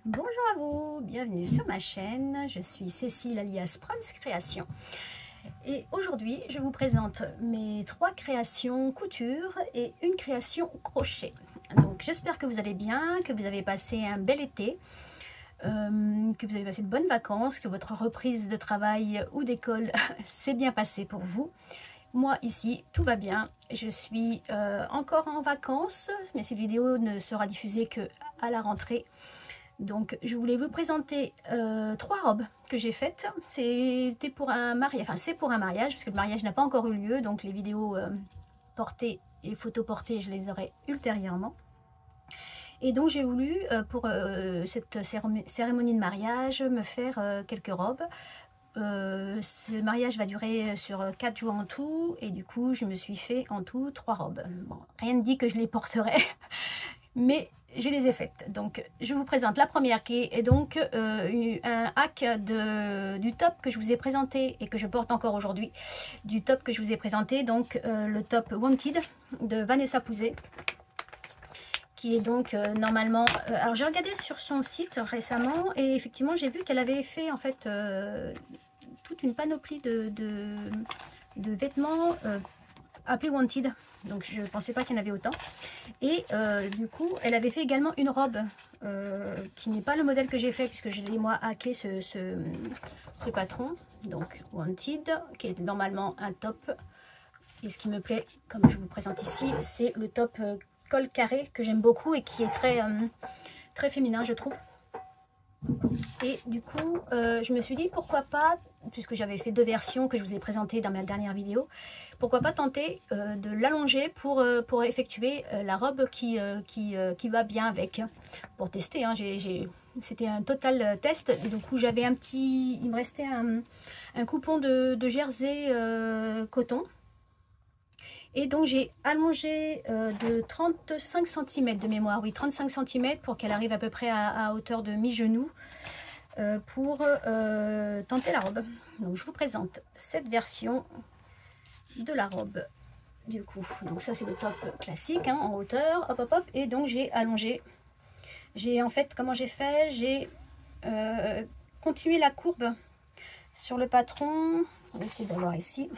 Bonjour à vous, bienvenue sur ma chaîne, je suis Cécile alias Prums Création et aujourd'hui je vous présente mes 3 créations couture et une création crochet. Donc j'espère que vous allez bien, que vous avez passé un bel été, que vous avez passé de bonnes vacances, que votre reprise de travail ou d'école s'est bien passée pour vous. Moi ici tout va bien, je suis encore en vacances mais cette vidéo ne sera diffusée que à la rentrée. Donc je voulais vous présenter 3 robes que j'ai faites. C'était pour un mariage, enfin c'est pour un mariage parce que le mariage n'a pas encore eu lieu, donc les vidéos portées et photos portées je les aurai ultérieurement. Et donc j'ai voulu pour cette cérémonie de mariage me faire quelques robes. Ce mariage va durer sur 4 jours en tout et du coup je me suis fait en tout 3 robes. Bon, rien ne dit que je les porterai mais je les ai faites. Donc je vous présente la première qui est donc un hack du top que je vous ai présenté et que je porte encore aujourd'hui, du top que je vous ai présenté, donc le top Wanted de Vanessa Pouzet, qui est donc normalement, alors j'ai regardé sur son site récemment et effectivement j'ai vu qu'elle avait fait en fait toute une panoplie de vêtements appelés Wanted, donc je ne pensais pas qu'il y en avait autant. Et du coup elle avait fait également une robe qui n'est pas le modèle que j'ai fait puisque je l'ai moi hacké ce patron, donc Wanted, qui est normalement un top. Et ce qui me plaît, comme je vous présente ici, c'est le top col carré que j'aime beaucoup et qui est très féminin je trouve. Et du coup je me suis dit pourquoi pas, puisque j'avais fait 2 versions que je vous ai présentées dans ma dernière vidéo, pourquoi pas tenter de l'allonger pour effectuer la robe qui va bien avec, pour tester, hein. C'était un total test et du coup j'avais il me restait un coupon de jersey coton. Et donc j'ai allongé de 35 cm de mémoire, oui 35 cm pour qu'elle arrive à peu près à hauteur de mi-genou pour tenter la robe. Donc je vous présente cette version de la robe du coup. Donc ça c'est le top classique hein, en hauteur, hop hop hop, et donc j'ai allongé. J'ai en fait, comment j'ai fait, j'ai continué la courbe sur le patron. On va essayer d'avoir ici.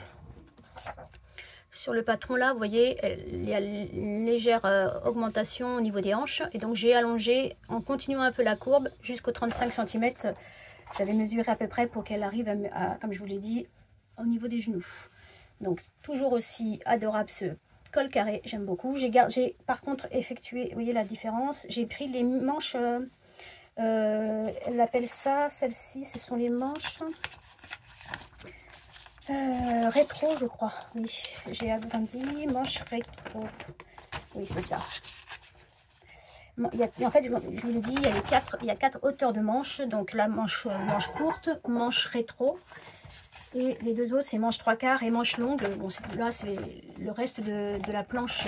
Sur le patron là, vous voyez, il y a une légère augmentation au niveau des hanches. Et donc j'ai allongé en continuant un peu la courbe jusqu'aux 35 cm. J'avais mesuré à peu près pour qu'elle arrive à, comme je vous l'ai dit, au niveau des genoux. Donc toujours aussi adorable ce col carré, j'aime beaucoup. J'ai par contre effectué, vous voyez la différence, j'ai pris les manches, elle appelle ça, celle-ci, ce sont les manches... rétro je crois, oui, j'ai agrandi, manche rétro, oui c'est ça. Bon, en fait, je vous l'ai dit, il y a 4 hauteurs de manches, donc la manche courte, manche rétro, et les 2 autres c'est manche 3/4 et manche longue. Bon, là c'est le reste de la planche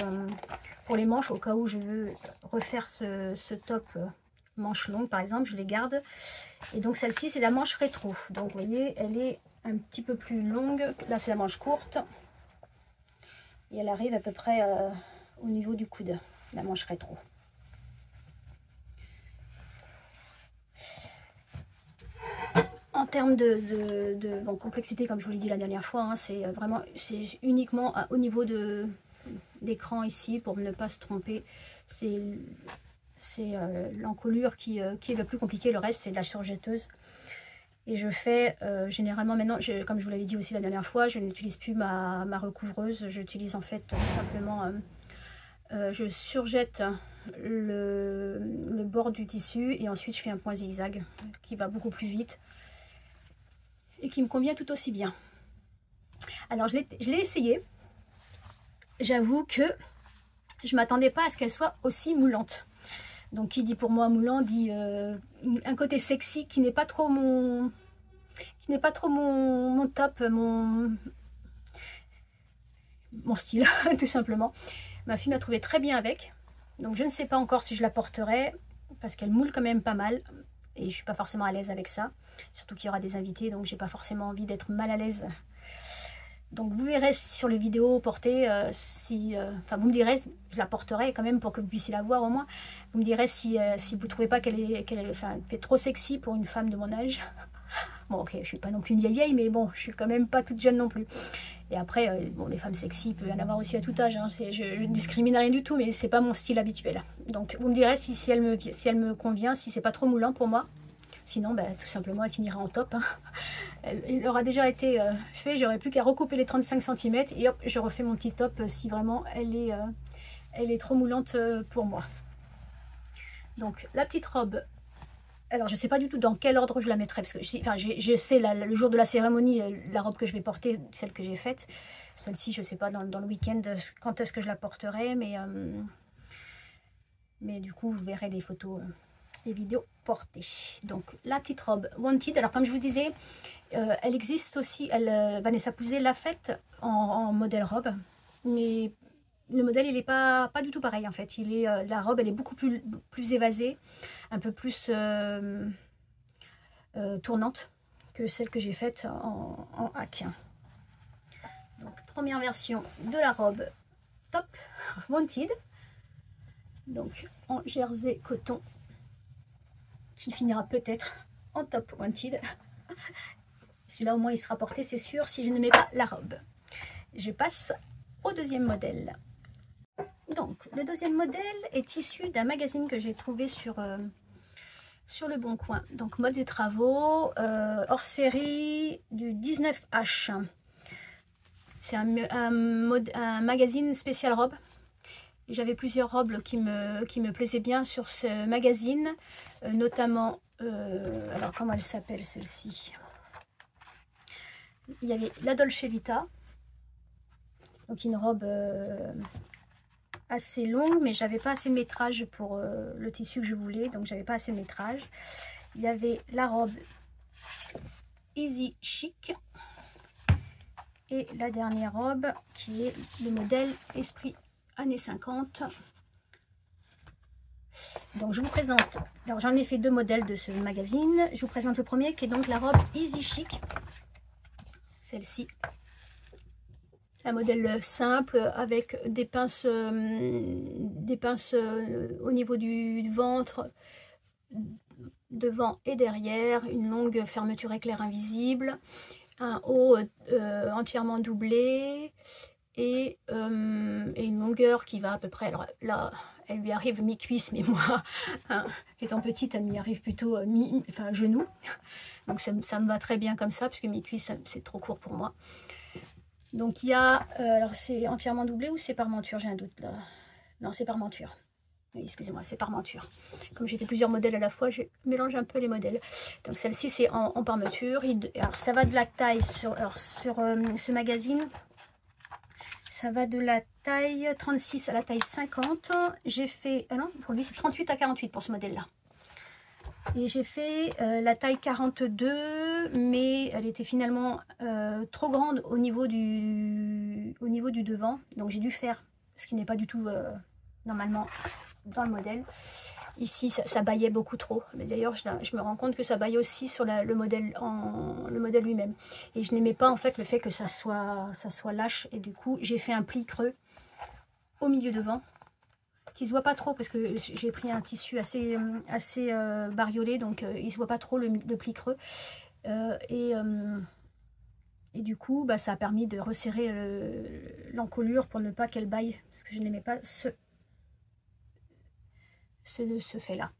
pour les manches, au cas où je veux refaire ce top manche longue par exemple, je les garde. Et donc celle-ci c'est la manche rétro, donc vous voyez elle est un petit peu plus longue. Là c'est la manche courte et elle arrive à peu près au niveau du coude, la manche rétro. En termes de complexité, comme je vous l'ai dit la dernière fois, hein, c'est uniquement au niveau d'écran ici pour ne pas se tromper. C'est l'encolure qui est le plus compliqué, le reste c'est de la surjetteuse. Et je fais généralement maintenant, comme je vous l'avais dit aussi la dernière fois, je n'utilise plus ma recouvreuse. J'utilise en fait tout simplement, je surjette le bord du tissu et ensuite je fais un point zigzag qui va beaucoup plus vite et qui me convient tout aussi bien. Alors je l'ai essayé. J'avoue que je m'attendais pas à ce qu'elle soit aussi moulante. Donc qui dit pour moi moulant dit un côté sexy qui n'est pas trop mon top, mon style tout simplement. Ma fille m'a trouvé très bien avec, donc je ne sais pas encore si je la porterai parce qu'elle moule quand même pas mal et je suis pas forcément à l'aise avec ça, surtout qu'il y aura des invités, donc j'ai pas forcément envie d'être mal à l'aise Donc vous verrez sur les vidéos portées, enfin vous me direz, je la porterai quand même pour que vous puissiez la voir au moins. Vous me direz si vous ne trouvez pas enfin, elle fait trop sexy pour une femme de mon âge. Bon ok, je suis pas non plus une vieille, mais bon, je suis quand même pas toute jeune non plus. Et après, bon, les femmes sexy, il peut y en avoir aussi à tout âge. Hein. Je ne discrimine rien du tout, mais c'est pas mon style habituel. Donc vous me direz si elle me convient, si c'est pas trop moulant pour moi. Sinon, ben, tout simplement, elle finira en top. Hein. Il aura déjà été fait, j'aurais plus qu'à recouper les 35 cm et hop, je refais mon petit top si vraiment elle est trop moulante pour moi. Donc la petite robe, alors je sais pas du tout dans quel ordre je la mettrai, parce que je sais le jour de la cérémonie, la robe que je vais porter, celle que j'ai faite. Celle-ci, je sais pas dans le week-end quand est-ce que je la porterai, mais du coup, vous verrez les photos, les vidéos portées. Donc la petite robe Wanted, alors comme je vous disais, elle existe aussi, Vanessa Pouzet l'a faite en modèle robe, mais le modèle il est pas du tout pareil en fait. La robe elle est beaucoup plus évasée, un peu plus tournante que celle que j'ai faite en hack. Donc première version de la robe top Wanted, donc en jersey coton qui finira peut-être en top Wanted. Celui-là au moins il sera porté, c'est sûr, si je ne mets pas la robe. Je passe au deuxième modèle. Donc le deuxième modèle est issu d'un magazine que j'ai trouvé sur Le Bon Coin. Donc mode et travaux, hors série du 19H. C'est un magazine spécial robe. J'avais plusieurs robes qui me plaisaient bien sur ce magazine, notamment, alors comment elle s'appelle celle-ci? Il y avait la Dolce Vita, donc une robe assez longue, mais j'avais pas assez de métrage pour le tissu que je voulais, donc j'avais pas assez de métrage. Il y avait la robe Easy Chic et la dernière robe qui est le modèle Esprit années 50. Donc je vous présente, alors j'en ai fait deux modèles de ce magazine. Je vous présente le premier qui est donc la robe Easy Chic, celle-ci. Un modèle simple avec des pinces au niveau du ventre, devant et derrière, une longue fermeture éclair invisible, un haut entièrement doublé et une longueur qui va à peu près, alors là elle lui arrive mi-cuisse, mais moi hein, étant petite elle m'y arrive plutôt genou, donc ça me va très bien comme ça parce que mi-cuisse c'est trop court pour moi. Donc il y a, alors c'est entièrement doublé ou c'est par monture, j'ai un doute là. Non, c'est par monture. Excusez-moi, c'est par monture. Comme j'ai fait plusieurs modèles à la fois, je mélange un peu les modèles. Donc celle-ci c'est en parmenture. Alors ça va de la taille sur ce magazine. Ça va de la taille 36 à la taille 50. J'ai fait, ah non, pour lui c'est 38 à 48 pour ce modèle-là. Et j'ai fait la taille 42, mais elle était finalement trop grande au niveau du devant. Donc j'ai dû faire ce qui n'est pas du tout normalement dans le modèle. Ici, ça baillait beaucoup trop. Mais d'ailleurs, je me rends compte que ça baille aussi sur le modèle lui-même. Et je n'aimais pas en fait le fait que ça soit lâche. Et du coup, j'ai fait un pli creux au milieu devant, qui se voit pas trop parce que j'ai pris un tissu assez bariolé, donc il se voit pas trop le pli creux. Et du coup, bah, ça a permis de resserrer l'encolure pour ne pas qu'elle baille, parce que je n'aimais pas ce fait-là.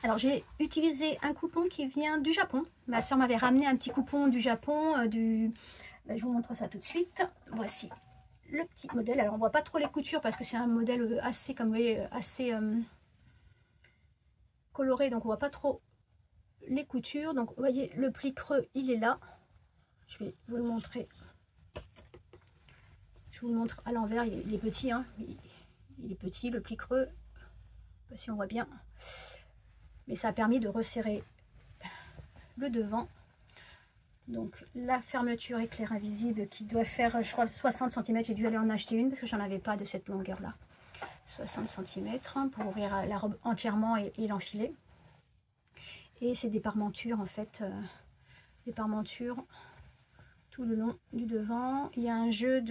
Alors j'ai utilisé un coupon qui vient du Japon. Ma soeur m'avait ramené un petit coupon du Japon. Je vous montre ça tout de suite. Voici le petit modèle. Alors on voit pas trop les coutures parce que c'est un modèle assez, comme vous voyez, assez coloré, donc on voit pas trop les coutures. Donc vous voyez le pli creux, il est là. Je vais vous le montrer. Je vous le montre à l'envers. Il est petit, hein. Il est petit le pli creux. Je sais pas si on voit bien, mais ça a permis de resserrer le devant. Donc la fermeture éclair invisible qui doit faire, je crois, 60 cm. J'ai dû aller en acheter une parce que j'en avais pas de cette longueur là. 60 cm pour ouvrir la robe entièrement et l'enfiler. Et c'est des parmentures en fait, des parmentures tout le long du devant. Il y a un jeu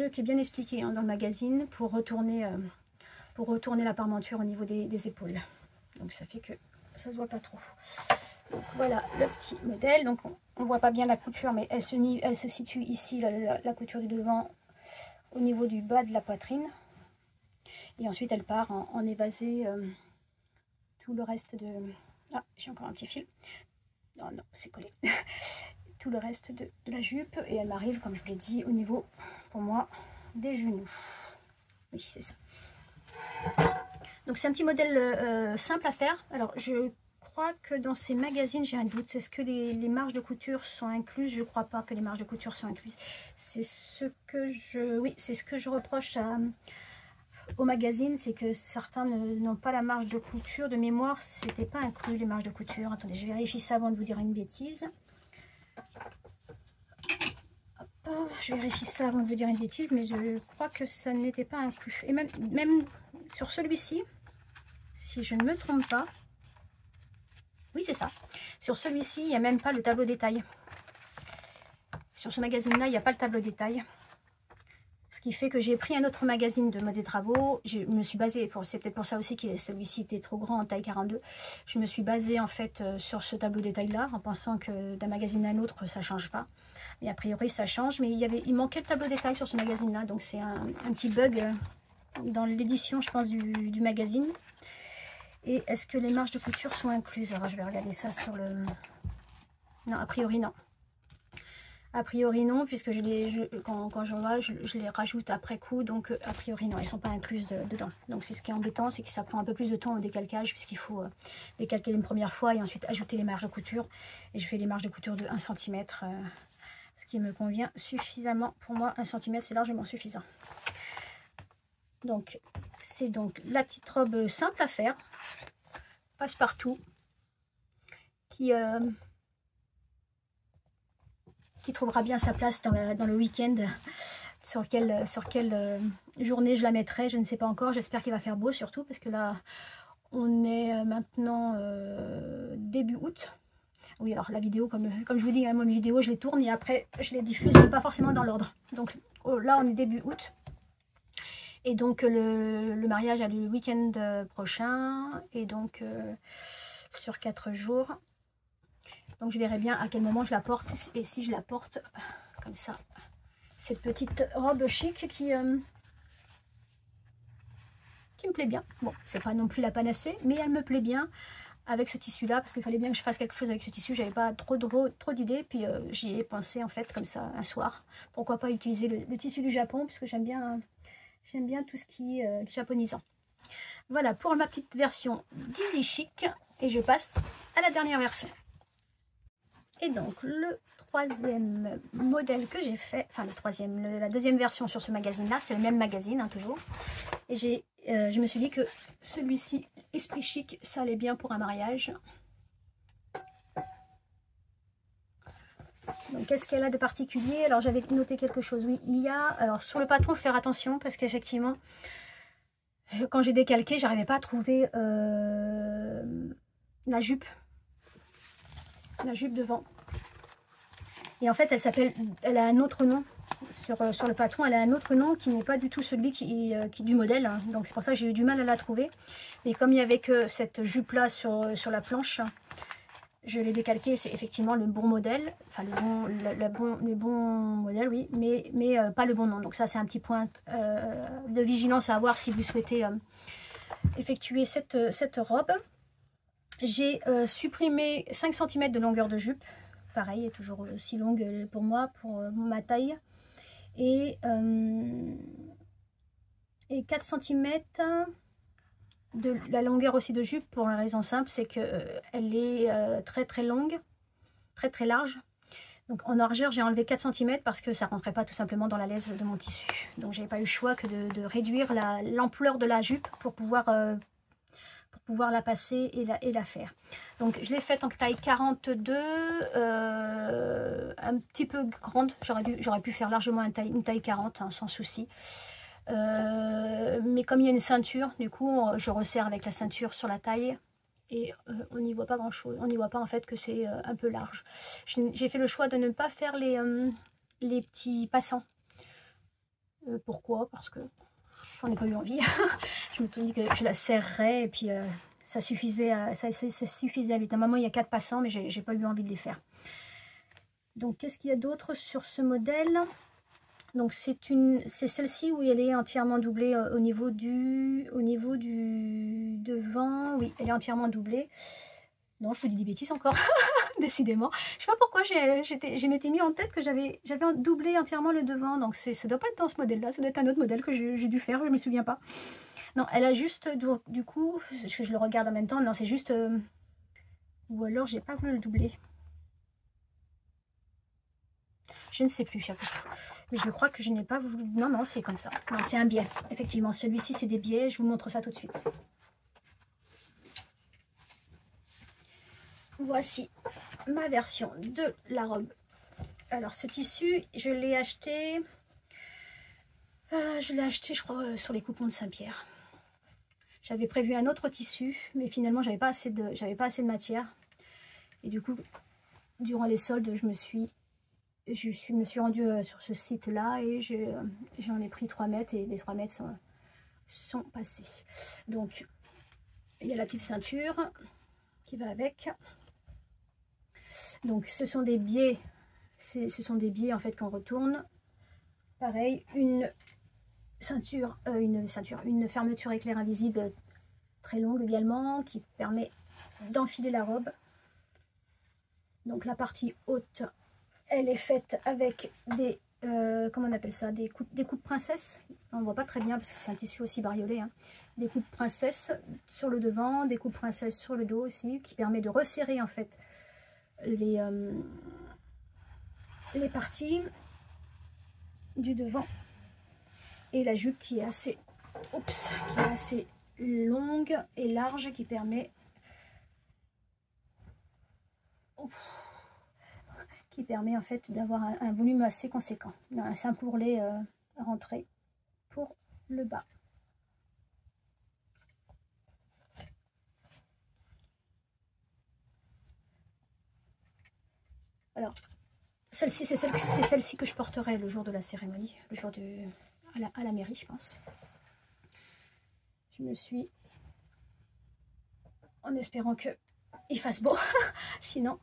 qui est bien expliqué hein, dans le magazine pour retourner la parmenture au niveau des épaules. Donc ça fait que ça se voit pas trop. Donc voilà le petit modèle. Donc on voit pas bien la couture, mais elle se situe ici, la couture du devant, au niveau du bas de la poitrine. Et ensuite elle part en évasé tout le reste de... Ah, j'ai encore un petit fil. Non, non, c'est collé. Tout le reste de la jupe. Et elle m'arrive, comme je vous l'ai dit, au niveau, pour moi, des genoux. Oui, c'est ça. Donc c'est un petit modèle simple à faire. Alors je crois que dans ces magazines, j'ai un doute. Est-ce que les marges de couture sont incluses? Je ne crois pas que les marges de couture sont incluses. C'est ce que je reproche au magazine, c'est que certains n'ont pas la marge de couture. De mémoire, c'était pas inclus les marges de couture. Attendez, je vérifie ça avant de vous dire une bêtise. Hop, je vérifie ça avant de vous dire une bêtise, mais je crois que ça n'était pas inclus. Et même sur celui-ci, si je ne me trompe pas, oui c'est ça, sur celui-ci, il n'y a même pas le tableau détail. Sur ce magazine-là, il n'y a pas le tableau détail. Ce qui fait que j'ai pris un autre magazine de mode et travaux. Je me suis basée, c'est peut-être pour ça aussi que celui-ci était trop grand en taille 42. Je me suis basée en fait sur ce tableau détail-là, en pensant que d'un magazine à un autre, ça ne change pas. Mais a priori, ça change. Mais il manquait le tableau détail sur ce magazine-là. Donc c'est un petit bug dans l'édition, je pense, du magazine. Et est-ce que les marges de couture sont incluses? Alors je vais regarder ça sur le... Non, a priori non. A priori non, puisque quand j'en vois, je les rajoute après coup, donc a priori non, elles ne sont pas incluses dedans. Donc c'est ce qui est embêtant, c'est que ça prend un peu plus de temps au décalcage, puisqu'il faut décalquer une première fois et ensuite ajouter les marges de couture. Et je fais les marges de couture de 1 cm, ce qui me convient suffisamment. Pour moi, 1 cm, c'est largement suffisant. Donc c'est donc la petite robe simple à faire, passe-partout, qui trouvera bien sa place dans le week-end. Sur quelle journée je la mettrai, je ne sais pas encore. J'espère qu'il va faire beau surtout, parce que là, on est maintenant début août. Oui, alors la vidéo, comme je vous dis, hein, mes vidéos, je les tourne et après, je les diffuse, mais pas forcément dans l'ordre. Donc là, on est début août. Et donc, le mariage a le week-end prochain. Et donc, sur 4 jours. Donc je verrai bien à quel moment je la porte et si je la porte comme ça. Cette petite robe chic qui me plaît bien. Bon, c'est pas non plus la panacée, mais elle me plaît bien avec ce tissu là, parce qu'il fallait bien que je fasse quelque chose avec ce tissu. J'avais pas trop d'idées, puis j'y ai pensé en fait comme ça un soir. Pourquoi pas utiliser le tissu du Japon, puisque j'aime bien tout ce qui est japonisant. Voilà pour ma petite version d'Easy Chic, et je passe à la dernière version. Et donc le troisième modèle que j'ai fait, enfin la deuxième version sur ce magazine là, c'est le même magazine hein, toujours. Et je me suis dit que celui-ci, esprit chic, ça allait bien pour un mariage. Donc qu'est-ce qu'elle a de particulier? Alors j'avais noté quelque chose, oui, il y a, alors sur le patron, il faut faire attention parce qu'effectivement, quand j'ai décalqué, j'arrivais pas à trouver la jupe devant. Et en fait, elle a un autre nom sur le patron. Elle a un autre nom qui n'est pas du tout celui qui du modèle. Hein. Donc c'est pour ça que j'ai eu du mal à la trouver. Mais comme il n'y avait que cette jupe là sur la planche, je l'ai décalqué. C'est effectivement le bon modèle. Enfin le bon modèle, oui. Mais pas le bon nom. Donc ça, c'est un petit point de vigilance à avoir si vous souhaitez effectuer cette robe. J'ai supprimé 5 cm de longueur de jupe. Pareil, elle est toujours aussi longue pour moi, pour ma taille. Et 4 cm de la longueur aussi de jupe, pour la raison simple, c'est qu'elle est très longue, très large. Donc en largeur, j'ai enlevé 4 cm parce que ça ne rentrait pas tout simplement dans la laisse de mon tissu. Donc j'avais pas eu le choix que de réduire l'ampleur de la jupe pour pouvoir la passer et la faire. Donc je l'ai faite en taille 42, un petit peu grande. J'aurais pu faire largement une taille 40 hein, sans souci. Mais comme il y a une ceinture, du coup je resserre avec la ceinture sur la taille et on n'y voit pas grand chose, on n'y voit pas en fait que c'est un peu large. J'ai fait le choix de ne pas faire les petits passants. Pourquoi? Parce que j'en ai pas eu envie. Je me suis dit que je la serrerais et puis ça suffisait à lui. Normalement il y a 4 passants, mais j'ai pas eu envie de les faire. Donc qu'est-ce qu'il y a d'autre sur ce modèle? Donc c'est celle-ci où elle est entièrement doublée au niveau du devant. Oui, elle est entièrement doublée. Non, je vous dis des bêtises encore, décidément. Je sais pas pourquoi je m'étais mis en tête que j'avais doublé entièrement le devant. Donc ça doit pas être dans ce modèle-là, ça doit être un autre modèle que j'ai dû faire, je me souviens pas. Non, elle a juste, du coup, je le regarde en même temps. Non, c'est juste... ou alors j'ai pas voulu le doubler. Je ne sais plus, j'avoue. Mais je crois que je n'ai pas voulu... Non, non, c'est comme ça. Non, c'est un biais. Effectivement, celui-ci, c'est des biais. Je vous montre ça tout de suite. Voici ma version de la robe. Alors, ce tissu, je l'ai acheté... je crois, sur les coupons de Saint-Pierre. J'avais prévu un autre tissu, mais finalement, j'avais pas assez de matière. Et du coup, durant les soldes, je me suis rendue sur ce site-là et j'en ai pris 3 mètres et les 3 mètres sont passés. Donc, il y a la petite ceinture qui va avec. Donc, ce sont des biais. Ce sont des biais en fait qu'on retourne. Pareil, une fermeture éclair invisible très longue également qui permet d'enfiler la robe. Donc, la partie haute, elle est faite avec des, comment on appelle ça, des coupes princesse. On ne voit pas très bien parce que c'est un tissu aussi bariolé. Hein. Des coupes princesse sur le devant, des coupes princesse sur le dos aussi, qui permet de resserrer en fait les parties du devant. Et la jupe qui est assez, longue et large, qui permet... en fait d'avoir un volume assez conséquent. Un simple ourlet rentré pour le bas. Alors, celle-ci, c'est celle-ci que je porterai le jour de la cérémonie, le jour à la mairie, je pense. Je me suis... en espérant qu'il fasse beau, sinon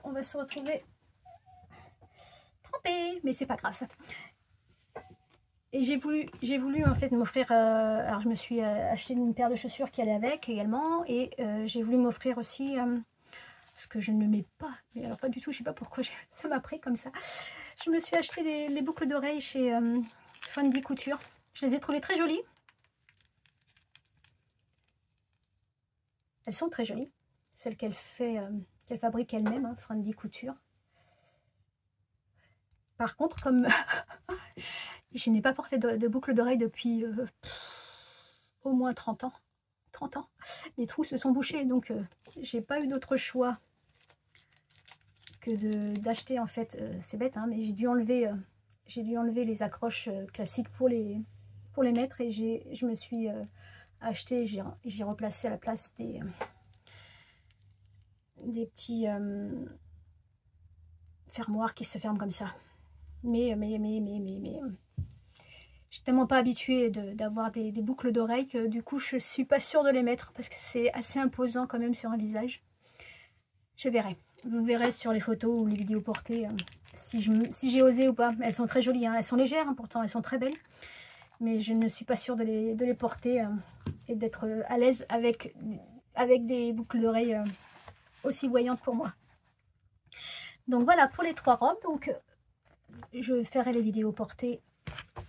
on va se retrouver trempé, mais c'est pas grave. Et j'ai voulu en fait m'offrir, alors je me suis acheté une paire de chaussures qui allait avec également, et j'ai voulu m'offrir aussi, ce que je ne mets pas, mais alors pas du tout, je sais pas pourquoi ça m'a pris comme ça. Je me suis acheté les boucles d'oreilles chez Fundy Couture. Je les ai trouvées très jolies. Elles sont très jolies, celles qu'elle fabrique elle-même, hein, Fundy Couture. Par contre, comme je n'ai pas porté de boucle d'oreille depuis au moins 30 ans. 30 ans. Mes trous se sont bouchés, donc j'ai pas eu d'autre choix que d'acheter en fait. C'est bête, hein, mais j'ai dû enlever les accroches classiques pour les mettre, et je me suis acheté, j'ai replacé à la place des petits fermoirs qui se ferment comme ça. Mais je suis tellement pas habituée d'avoir des boucles d'oreilles que du coup je suis pas sûre de les mettre parce que c'est assez imposant quand même sur un visage. Je verrai. Vous verrez sur les photos ou les vidéos portées si j'ai osé ou pas. Elles sont très jolies, hein. Elles sont légères, hein, pourtant elles sont très belles. Mais je ne suis pas sûre de les porter et d'être à l'aise avec des boucles d'oreilles aussi voyantes pour moi. Donc voilà pour les 3 robes. Donc je ferai les vidéos portées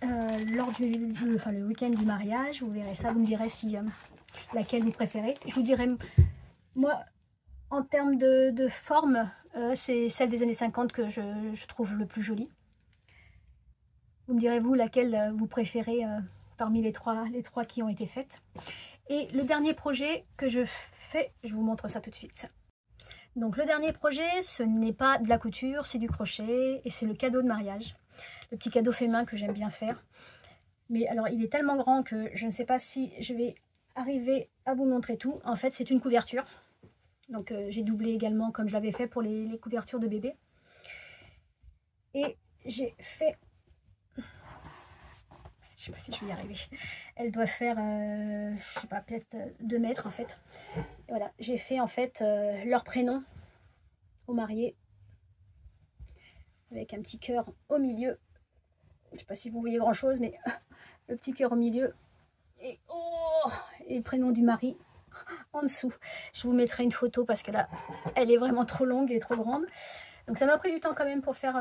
lors le week-end du mariage. Vous verrez ça, vous me direz si laquelle vous préférez. Je vous dirai, moi, en termes de forme, c'est celle des années 50 que je trouve le plus jolie. Vous me direz, vous, laquelle vous préférez parmi les trois qui ont été faites. Et le dernier projet que je fais, je vous montre ça tout de suite. Donc le dernier projet, ce n'est pas de la couture, c'est du crochet et c'est le cadeau de mariage. Le petit cadeau fait main que j'aime bien faire. Mais alors il est tellement grand que je ne sais pas si je vais arriver à vous montrer tout. En fait c'est une couverture. Donc j'ai doublé également comme je l'avais fait pour les couvertures de bébé. Et j'ai fait, je sais pas si je vais y arriver, elle doit faire, je sais pas, peut-être 2 mètres en fait. Et voilà, j'ai fait en fait leur prénom aux mariés avec un petit cœur au milieu. Je sais pas si vous voyez grand chose, mais le petit cœur au milieu et, oh, et le prénom du mari en dessous. Je vous mettrai une photo parce que là, elle est vraiment trop longue et trop grande. Donc ça m'a pris du temps quand même pour faire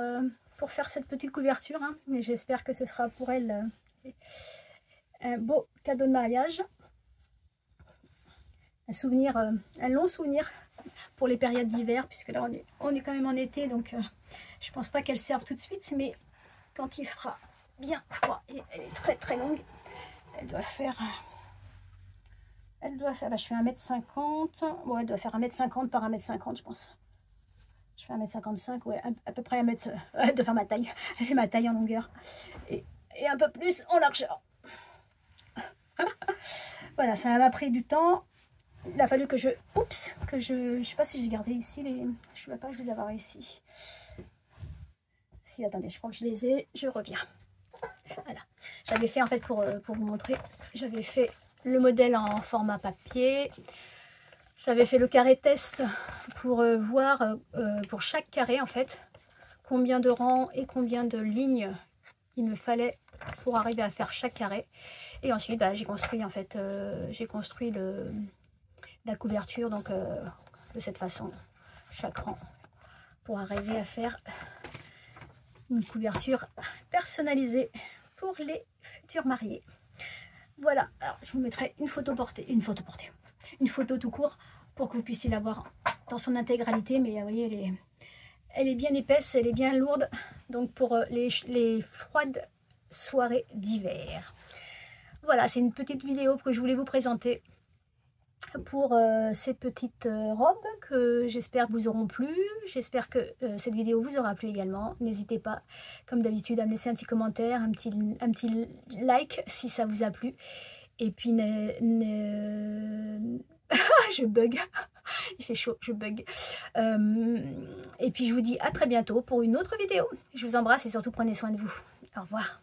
cette petite couverture, hein, mais j'espère que ce sera pour elle un beau cadeau de mariage. Un souvenir, un long souvenir pour les périodes d'hiver, puisque là on est quand même en été, donc je pense pas qu'elle serve tout de suite, mais quand il fera bien froid, et elle est très très longue, elle doit faire, là je fais 1m50, bon elle doit faire 1m50 par 1m50 je pense. Je fais 1m55, ouais, à peu près 1m, elle doit faire ma taille, elle fait ma taille en longueur, et un peu plus en largeur. Voilà, ça m'a pris du temps. Il a fallu que je... Oups, que je sais pas si j'ai gardé ici les... Je ne sais pas, je les avoir ici. Si, attendez, je crois que je les ai. Je reviens. Voilà. J'avais fait, en fait, pour vous montrer, j'avais fait le modèle en format papier. J'avais fait le carré test pour voir, pour chaque carré, en fait, combien de rangs et combien de lignes il me fallait pour arriver à faire chaque carré. Et ensuite, bah, j'ai construit, en fait, la couverture donc de cette façon, chaque rang, pour arriver à faire une couverture personnalisée pour les futurs mariés. Voilà, alors je vous mettrai une photo tout court pour que vous puissiez la voir dans son intégralité, mais vous voyez elle est bien épaisse, elle est bien lourde, donc pour les froides soirées d'hiver. Voilà, c'est une petite vidéo que je voulais vous présenter pour ces petites robes que j'espère vous auront plu. J'espère que cette vidéo vous aura plu également. N'hésitez pas, comme d'habitude, à me laisser un petit commentaire, un petit like si ça vous a plu. Et puis, je bug, il fait chaud, je bug. Et puis, je vous dis à très bientôt pour une autre vidéo. Je vous embrasse et surtout prenez soin de vous. Au revoir.